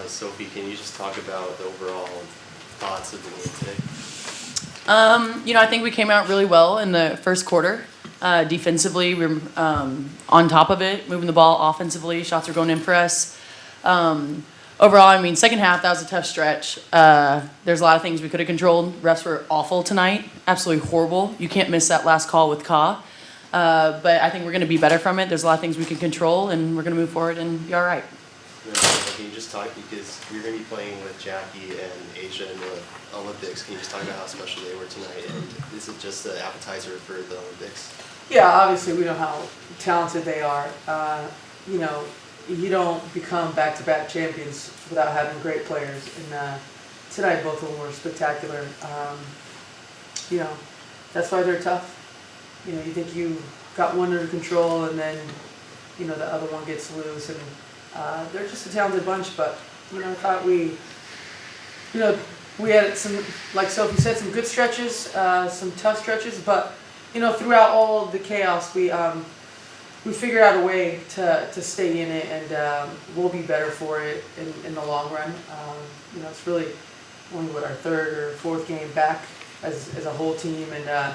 Sophie, can you just talk about the overall thoughts of the game today? I think we came out really well in the first quarter. Defensively, we were on top of it, moving the ball offensively. Shots were going in for us. Overall, second half, that was a tough stretch. There's a lot of things we could have controlled. Refs were awful tonight, absolutely horrible. You can't miss that last call with Ka. But I think we're going to be better from it. There's a lot of things we can control, and we're going to move forward and be all right. Can you just talk, because you're going to be playing with Jackie and Asia in the Olympics, can you just talk about how special they were tonight, and is it just an appetizer for the Olympics? Yeah, obviously we know how talented they are. You don't become back-to-back champions without having great players, and tonight both of them were spectacular. That's why they're tough. You think you got one under control, and then the other one gets loose, and they're just a talented bunch. But I thought we had some, like Sophie said, some good stretches, some tough stretches, but throughout all the chaos, we figured out a way to stay in it, and we'll be better for it in the long run. It's really only our third or fourth game back as a whole team, and I'm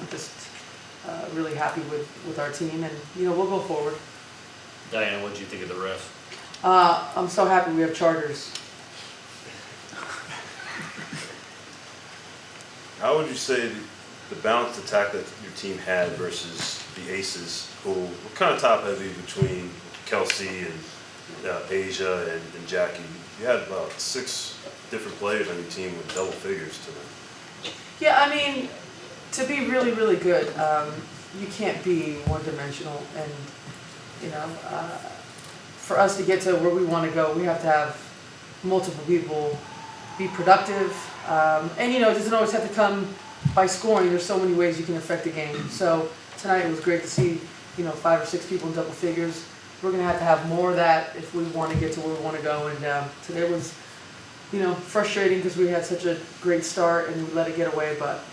just really happy with our team, and we'll go forward. Diana, what did you think of the ref? I'm so happy we have charters. How would you say the balanced attack that your team had versus the Aces, who were kind of top heavy between Kelsey and Asia and Jackie? You had about 6 different players on your team with double figures tonight. Yeah, to be really, really good, you can't be one-dimensional, and for us to get to where we want to go, we have to have multiple people be productive, and it doesn't always have to come by scoring. There's so many ways you can affect the game. So tonight it was great to see 5 or 6 people in double figures. We're going to have more of that if we want to get to where we want to go, and today was frustrating because we had such a great start and we let it get away, but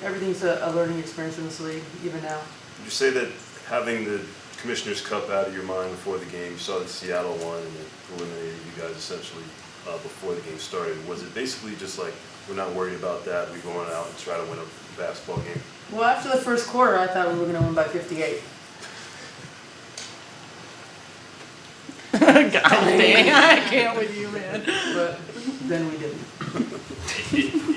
everything's a learning experience in this league even now. Would you say that having the Commissioner's Cup out of your mind before the game, you saw the Seattle one and it eliminated you guys essentially before the game started? Was it basically just like, we're not worried about that, we're going out and try to win a basketball game? Well, after the first quarter, I thought we were going to win by 58. God dang, I can't with you, man. But then we didn't.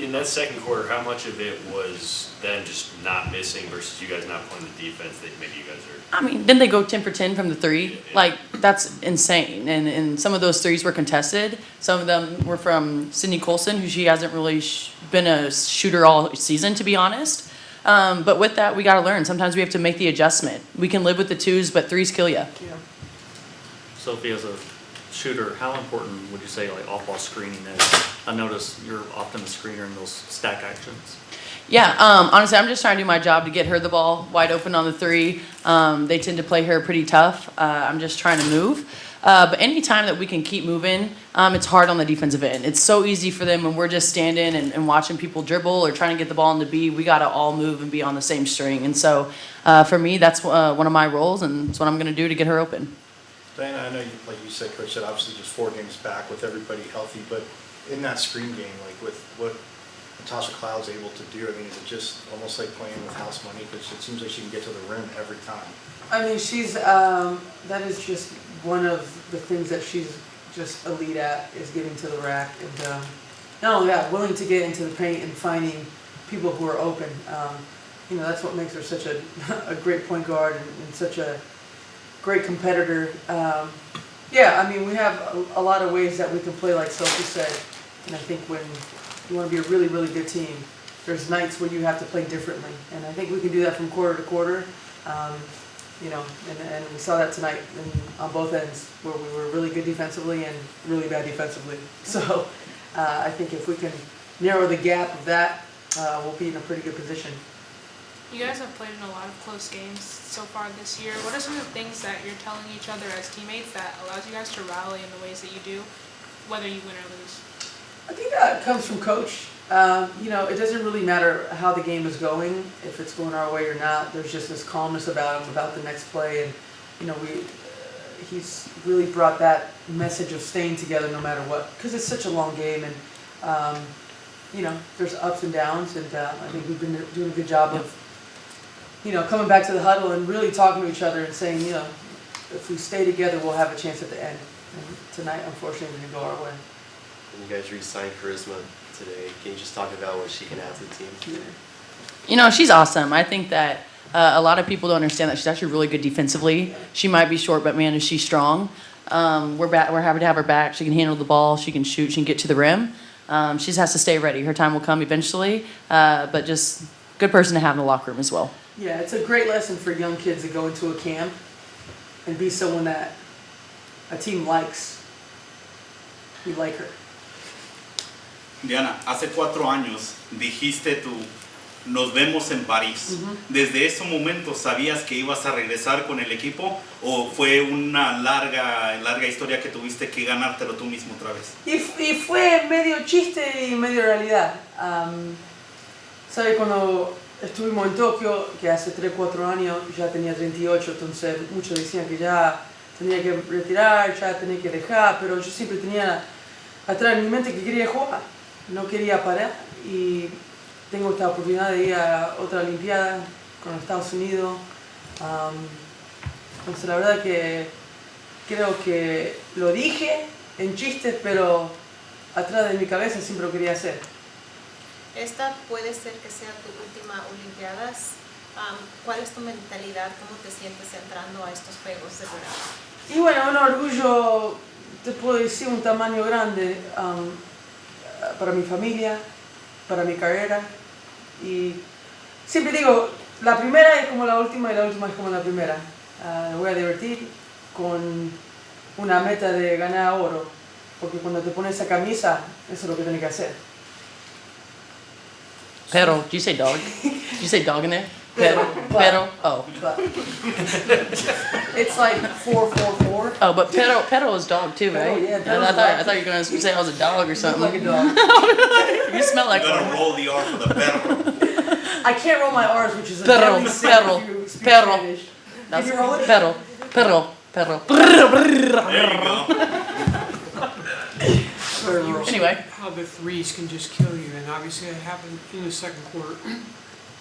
In that second quarter, how much of it was them just not missing versus you guys not playing the defense that maybe you guys are? Didn't they go 10 for 10 from the 3? Like, that's insane. And some of those threes were contested. Some of them were from Sydney Colson, who she hasn't really been a shooter all season, to be honest. But with that, we got to learn. Sometimes we have to make the adjustment. We can live with the 2s, but 3s kill you. Yeah. Sophie, as a shooter, how important would you say off-ball screening is? I notice you're often a screener in those stack actions. Yeah, honestly, I'm just trying to do my job to get her the ball wide open on the 3. They tend to play her pretty tough. I'm just trying to move. But any time that we can keep moving, it's hard on the defensive end. It's so easy for them when we're just standing and watching people dribble or trying to get the ball into B. We got to all move and be on the same string. And so for me, that's one of my roles, and it's what I'm going to do to get her open. Diana, I know, like you said, Coach said, obviously just 4 games back with everybody healthy, but in that screen game, with what Atasha Cloud's able to do, is it just almost like playing with house money? Because it seems like she can get to the rim every time. She's that is just one of the things that she's just elite at, is getting to the rack, and not only that, willing to get into the paint and finding people who are open. That's what makes her such a great point guard and such a great competitor. We have a lot of ways that we can play, like Sophie said, and I think when you want to be a really, really good team, there's nights where you have to play differently, and I think we can do that from quarter to quarter. And we saw that tonight on both ends, where we were really good defensively and really bad defensively. So I think if we can narrow the gap of that, we'll be in a pretty good position. You guys have played in a lot of close games so far this year. What are some of the things that you're telling each other as teammates that allows you guys to rally in the ways that you do, whether you win or lose? I think that comes from Coach. It doesn't really matter how the game is going, if it's going our way or not. There's just this calmness about him, about the next play, and he's really brought that message of staying together no matter what, because it's such a long game, and you know, there's ups and downs, and I think we've been doing a good job of, you know, coming back to the huddle and really talking to each other and saying, you know, if we stay together, we'll have a chance at the end. And tonight, unfortunately, we didn't go our way. And you guys re-signed Charisma today. Can you just talk about what she can add to the team? You know, she's awesome. I think that a lot of people don't understand that she's actually really good defensively. She might be short, but man, is she strong. We're happy to have her back. She can handle the ball. She can shoot. She can get to the rim. She just has to stay ready. Her time will come eventually, but just good person to have in the locker room as well. Yeah, it's a great lesson for young kids to go into a camp and be someone that a team likes. We like her. Diana, hace 4 años dijiste tú, nos vemos en París. ¿Desde ese momento sabías que ibas a regresar con el equipo o fue una larga historia que tuviste que ganártelo tú mismo otra vez? Y fue medio chiste y medio realidad. ¿Sabes? Cuando estuvimos en Tokio, que hace 3-4 años, ya tenía 38, entonces muchos decían que ya tenía que retirar, ya tenía que dejar, pero yo siempre tenía atrás en mi mente que quería jugar, no quería parar, y tengo esta oportunidad de ir a otra Olimpiada con Estados Unidos. Entonces la verdad que creo que lo dije en chistes, pero atrás de mi cabeza siempre lo quería hacer. Esta puede ser que sea tu última Olimpiadas. ¿Cuál es tu mentalidad? ¿Cómo te sientes entrando a estos Juegos de Verano? Y bueno, un orgullo, te puedo decir, un tamaño grande para mi familia, para mi carrera. Y siempre digo, la primera es como la última y la última es como la primera. Me voy a divertir con una meta de ganar oro, porque cuando te pones esa camisa, eso es lo que tienes que hacer. Pero, did you say dog? Did you say dog in there? Pero, Pero, oh. But it's like 4-4-4. Oh, but pero is dog too, right? Pero, yeah, I pero's thought you were going to say I was a dog or You look something. like a dog. You smell like You gotta one. roll the R for the perro. I can't roll my R's, which is a Pero, deadly sin pero, if you speak pero. Spanish. That's Can you roll it? pero. There you go. Pero. Anyway. How the threes can just kill you, and obviously it happened in the second quarter.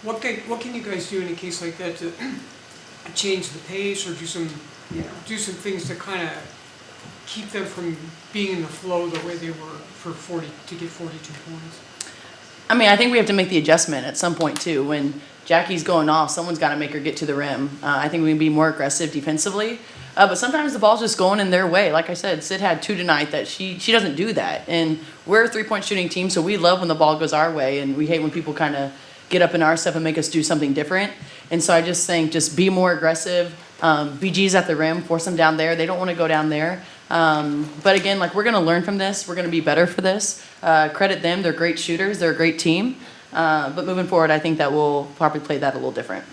What can you guys do in a case like that to change the pace or do some things to kind of keep them from being in the flow the way they were to get 42 points? I mean, I think we have to make the adjustment at some point too. When Jackie's going off, someone's got to make her get to the rim. I think we can be more aggressive defensively. But sometimes the ball's just going in their way. Like I said, Sid had 2 tonight that she doesn't do that. And we're a 3-point shooting team, so we love when the ball goes our way, and we hate when people kind of get up in our stuff and make us do something different. And so I just think just be more aggressive. BG's at the rim, force them down there. They don't want to go down there. But again, like, we're going to learn from this. We're going to be better for this. Credit them. They're great shooters. They're a great team. But moving forward, I think that we'll probably play that a little different.